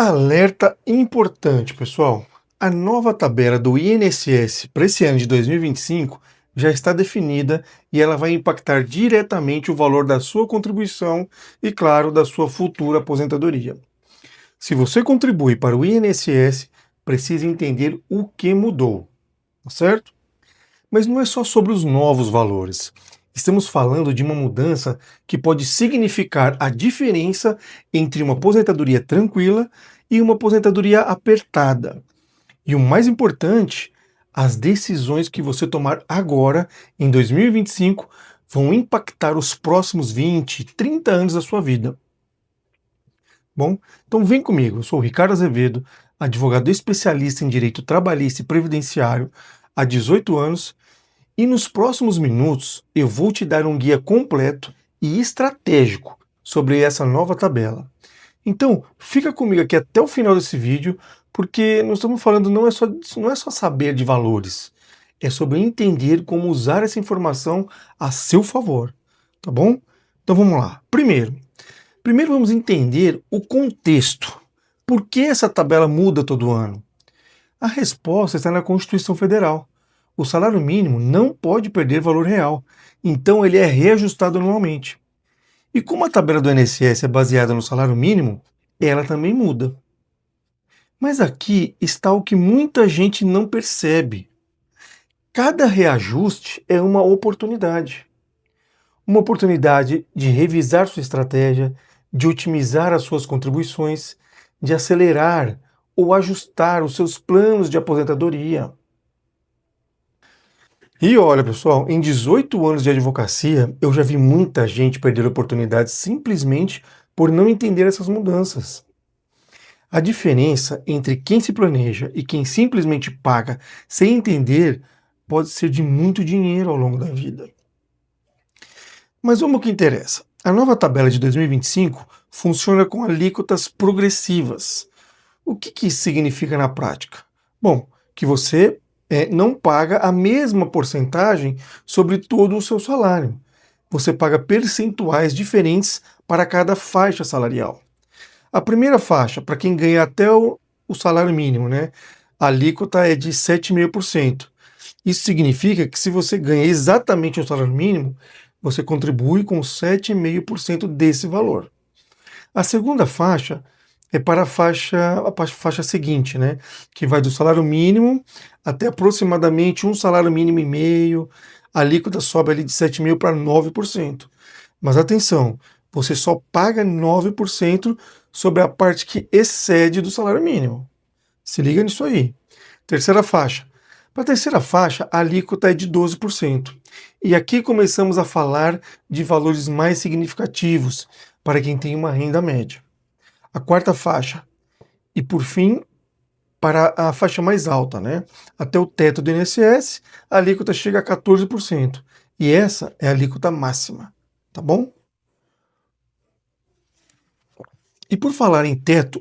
Alerta importante, pessoal. A nova tabela do INSS para esse ano de 2025 já está definida e ela vai impactar diretamente o valor da sua contribuição e, claro, da sua futura aposentadoria. Se você contribui para o INSS, precisa entender o que mudou, tá certo? Mas não é só sobre os novos valores. Estamos falando de uma mudança que pode significar a diferença entre uma aposentadoria tranquila e uma aposentadoria apertada. E o mais importante, as decisões que você tomar agora, em 2025, vão impactar os próximos 20, 30 anos da sua vida. Bom, então vem comigo. Eu sou o Ricardo Azevedo, advogado especialista em direito trabalhista e previdenciário há 18 anos. E nos próximos minutos eu vou te dar um guia completo e estratégico sobre essa nova tabela. Então, fica comigo aqui até o final desse vídeo, porque nós estamos falando não é só saber de valores, é sobre entender como usar essa informação a seu favor, tá bom? Então vamos lá. Primeiro vamos entender o contexto. Por que essa tabela muda todo ano? A resposta está na Constituição Federal. O salário mínimo não pode perder valor real, então ele é reajustado anualmente. E como a tabela do INSS é baseada no salário mínimo, ela também muda. Mas aqui está o que muita gente não percebe. Cada reajuste é uma oportunidade. Uma oportunidade de revisar sua estratégia, de otimizar as suas contribuições, de acelerar ou ajustar os seus planos de aposentadoria. E olha, pessoal, em 18 anos de advocacia, eu já vi muita gente perder oportunidades simplesmente por não entender essas mudanças. A diferença entre quem se planeja e quem simplesmente paga sem entender pode ser de muito dinheiro ao longo da vida. Mas vamos ao que interessa. A nova tabela de 2025 funciona com alíquotas progressivas. O que isso significa na prática? Bom, que você não paga a mesma porcentagem sobre todo o seu salário. Você paga percentuais diferentes para cada faixa salarial. A primeira faixa, para quem ganha até o salário mínimo, né? A alíquota é de 7,5%. Isso significa que se você ganha exatamente o salário mínimo, você contribui com 7,5% desse valor. A segunda faixa é para a faixa seguinte, né? Que vai do salário mínimo até aproximadamente um salário mínimo e meio. A alíquota sobe ali de 7,5% para 9%. Mas atenção, você só paga 9% sobre a parte que excede do salário mínimo. Se liga nisso aí. Terceira faixa. Para a terceira faixa, a alíquota é de 12%. E aqui começamos a falar de valores mais significativos para quem tem uma renda média. A quarta faixa. E por fim, para a faixa mais alta, né? Até o teto do INSS, a alíquota chega a 14%. E essa é a alíquota máxima, tá bom? E por falar em teto,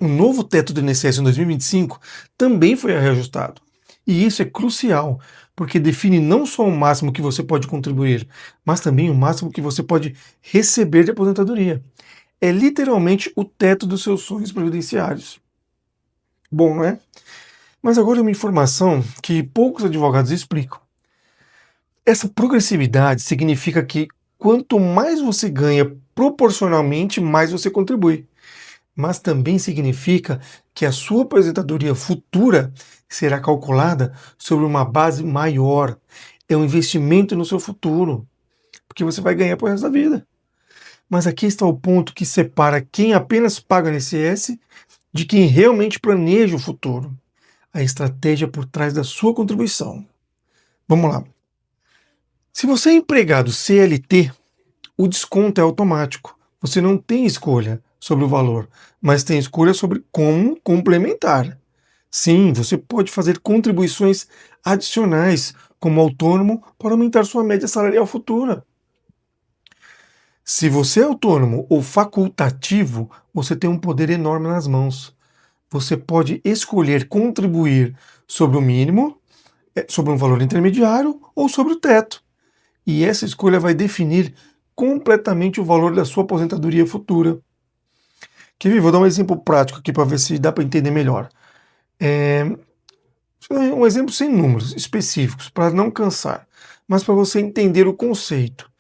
o novo teto do INSS em 2025 também foi reajustado. E isso é crucial, porque define não só o máximo que você pode contribuir, mas também o máximo que você pode receber de aposentadoria. É literalmente o teto dos seus sonhos previdenciários. Bom, não é? Mas agora uma informação que poucos advogados explicam. Essa progressividade significa que quanto mais você ganha proporcionalmente, mais você contribui. Mas também significa que a sua aposentadoria futura será calculada sobre uma base maior. É um investimento no seu futuro, porque você vai ganhar pro resto da vida. Mas aqui está o ponto que separa quem apenas paga no INSS de quem realmente planeja o futuro. A estratégia por trás da sua contribuição. Vamos lá. Se você é empregado CLT, o desconto é automático. Você não tem escolha sobre o valor, mas tem escolha sobre como complementar. Sim, você pode fazer contribuições adicionais como autônomo para aumentar sua média salarial futura. Se você é autônomo ou facultativo, você tem um poder enorme nas mãos. Você pode escolher contribuir sobre o mínimo, sobre um valor intermediário ou sobre o teto. E essa escolha vai definir completamente o valor da sua aposentadoria futura. Quer ver? Vou dar um exemplo prático aqui para ver se dá para entender melhor. Um exemplo sem números específicos, para não cansar, mas para você entender o conceito.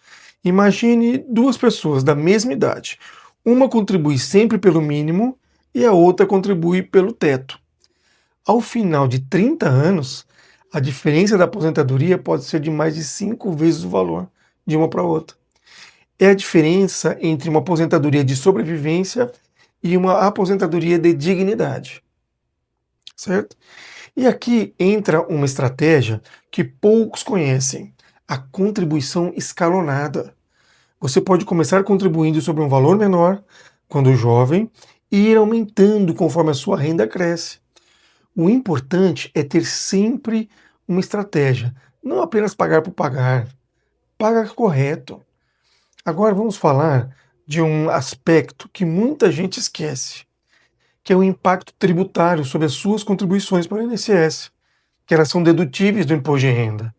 Imagine duas pessoas da mesma idade. Uma contribui sempre pelo mínimo e a outra contribui pelo teto. Ao final de 30 anos, a diferença da aposentadoria pode ser de mais de 5 vezes o valor de uma para outra. É a diferença entre uma aposentadoria de sobrevivência e uma aposentadoria de dignidade. Certo? E aqui entra uma estratégia que poucos conhecem, a contribuição escalonada. Você pode começar contribuindo sobre um valor menor quando jovem e ir aumentando conforme a sua renda cresce. O importante é ter sempre uma estratégia, não apenas pagar por pagar. Paga correto. Agora vamos falar de um aspecto que muita gente esquece, que é o impacto tributário sobre as suas contribuições para o INSS, que elas são dedutíveis do imposto de renda.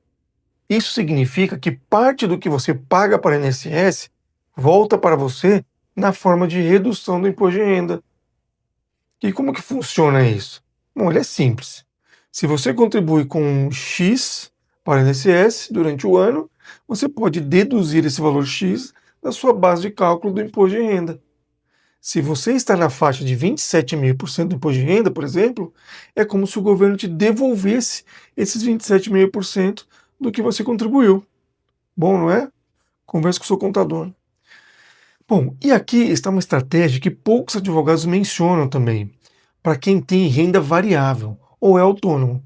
Isso significa que parte do que você paga para o INSS volta para você na forma de redução do imposto de renda. E como que funciona isso? Bom, ele é simples. Se você contribui com X para o INSS durante o ano, você pode deduzir esse valor X da sua base de cálculo do imposto de renda. Se você está na faixa de 27,5% do imposto de renda, por exemplo, é como se o governo te devolvesse esses 27,5% do que você contribuiu. Bom, não é? Converse com o seu contador. Bom, e aqui está uma estratégia que poucos advogados mencionam também, para quem tem renda variável ou é autônomo.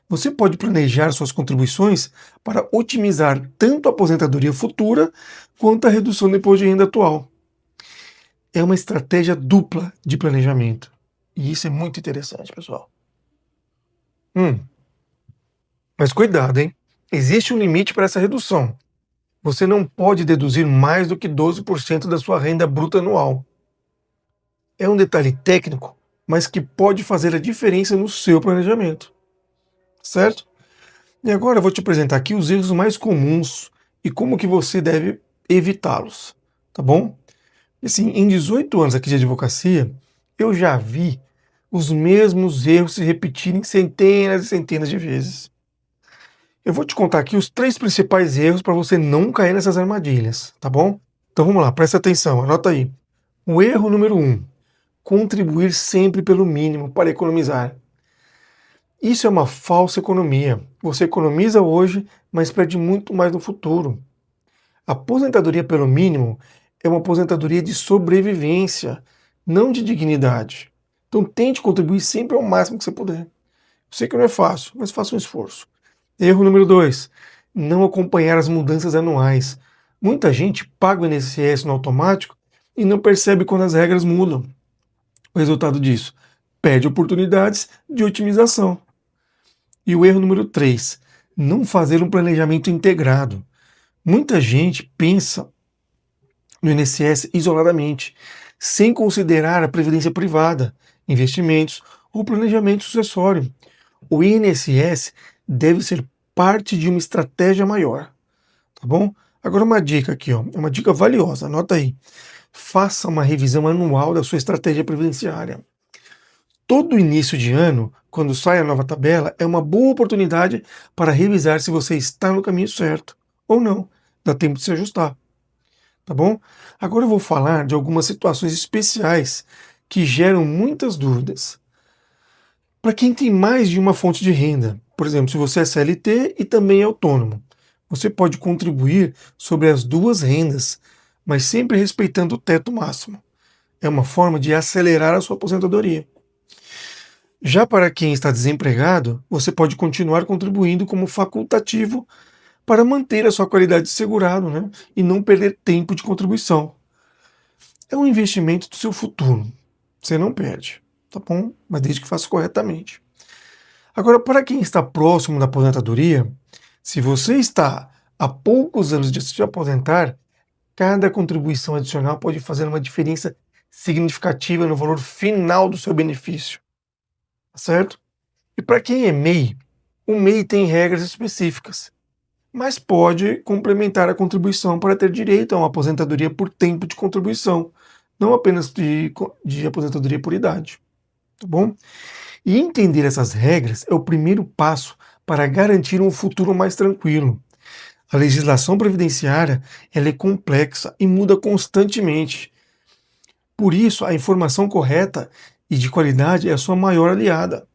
Você pode planejar suas contribuições para otimizar tanto a aposentadoria futura quanto a redução do imposto de renda atual. É uma estratégia dupla de planejamento. E isso é muito interessante, pessoal. Mas cuidado, hein? Existe um limite para essa redução. Você não pode deduzir mais do que 12% da sua renda bruta anual. É um detalhe técnico, mas que pode fazer a diferença no seu planejamento. Certo? E agora eu vou te apresentar aqui os erros mais comuns e como que você deve evitá-los, tá bom? Assim, em 18 anos aqui de advocacia, eu já vi os mesmos erros se repetirem centenas e centenas de vezes. Eu vou te contar aqui os 3 principais erros para você não cair nessas armadilhas, tá bom? Então vamos lá, presta atenção, anota aí. O erro número 1, contribuir sempre pelo mínimo para economizar. Isso é uma falsa economia. Você economiza hoje, mas perde muito mais no futuro. A aposentadoria pelo mínimo é uma aposentadoria de sobrevivência, não de dignidade. Então tente contribuir sempre ao máximo que você puder. Eu sei que não é fácil, mas faça um esforço. Erro número 2, não acompanhar as mudanças anuais. Muita gente paga o INSS no automático e não percebe quando as regras mudam. O resultado disso, perde oportunidades de otimização. E o erro número 3, não fazer um planejamento integrado. Muita gente pensa no INSS isoladamente, sem considerar a previdência privada, investimentos ou planejamento sucessório. O INSS deve ser parte de uma estratégia maior, tá bom? Agora uma dica aqui, ó, é uma dica valiosa, anota aí. Faça uma revisão anual da sua estratégia previdenciária. Todo início de ano, quando sai a nova tabela, é uma boa oportunidade para revisar se você está no caminho certo ou não. Dá tempo de se ajustar, tá bom? Agora eu vou falar de algumas situações especiais que geram muitas dúvidas. Para quem tem mais de uma fonte de renda, por exemplo, se você é CLT e também é autônomo, você pode contribuir sobre as duas rendas, mas sempre respeitando o teto máximo. É uma forma de acelerar a sua aposentadoria. Já para quem está desempregado, você pode continuar contribuindo como facultativo para manter a sua qualidade de segurado, né? E não perder tempo de contribuição. É um investimento do seu futuro. Você não perde, tá bom? Mas desde que faça corretamente. Agora, para quem está próximo da aposentadoria, se você está há poucos anos de se aposentar, cada contribuição adicional pode fazer uma diferença significativa no valor final do seu benefício. Certo? E para quem é MEI, o MEI tem regras específicas, mas pode complementar a contribuição para ter direito a uma aposentadoria por tempo de contribuição, não apenas de aposentadoria por idade, tá bom? E entender essas regras é o primeiro passo para garantir um futuro mais tranquilo. A legislação previdenciária ela é complexa e muda constantemente. Por isso, a informação correta e de qualidade é a sua maior aliada.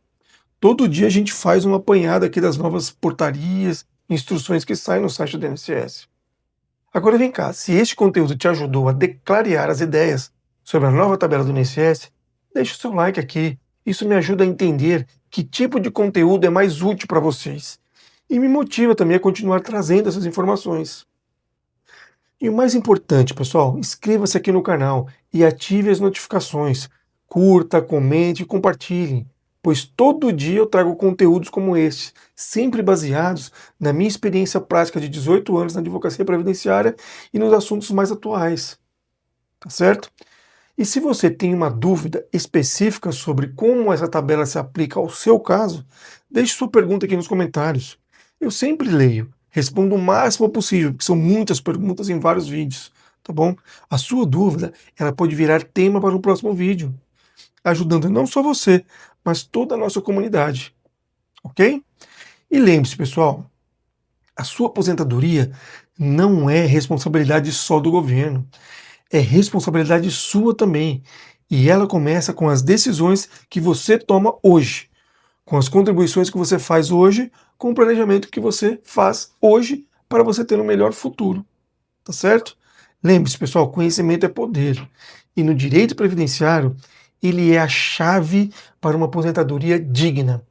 Todo dia a gente faz uma apanhada aqui das novas portarias, instruções que saem no site do INSS. Agora vem cá, se este conteúdo te ajudou a declarear as ideias sobre a nova tabela do INSS, deixe o seu like aqui. Isso me ajuda a entender que tipo de conteúdo é mais útil para vocês. E me motiva também a continuar trazendo essas informações. E o mais importante, pessoal, inscreva-se aqui no canal e ative as notificações. Curta, comente e compartilhe, pois todo dia eu trago conteúdos como este, sempre baseados na minha experiência prática de 18 anos na advocacia previdenciária e nos assuntos mais atuais. Tá certo? E se você tem uma dúvida específica sobre como essa tabela se aplica ao seu caso, deixe sua pergunta aqui nos comentários. Eu sempre leio, respondo o máximo possível, porque são muitas perguntas em vários vídeos, tá bom? A sua dúvida, ela pode virar tema para o próximo vídeo, ajudando não só você, mas toda a nossa comunidade, ok? E lembre-se, pessoal, a sua aposentadoria não é responsabilidade só do governo, é responsabilidade sua também. E ela começa com as decisões que você toma hoje, com as contribuições que você faz hoje, com o planejamento que você faz hoje para você ter um melhor futuro. Tá certo? Lembre-se, pessoal, conhecimento é poder. E no direito previdenciário, ele é a chave para uma aposentadoria digna.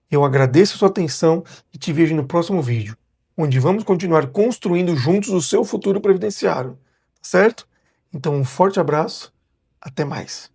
Eu agradeço a sua atenção e te vejo no próximo vídeo, onde vamos continuar construindo juntos o seu futuro previdenciário. Tá certo? Então, um forte abraço, até mais.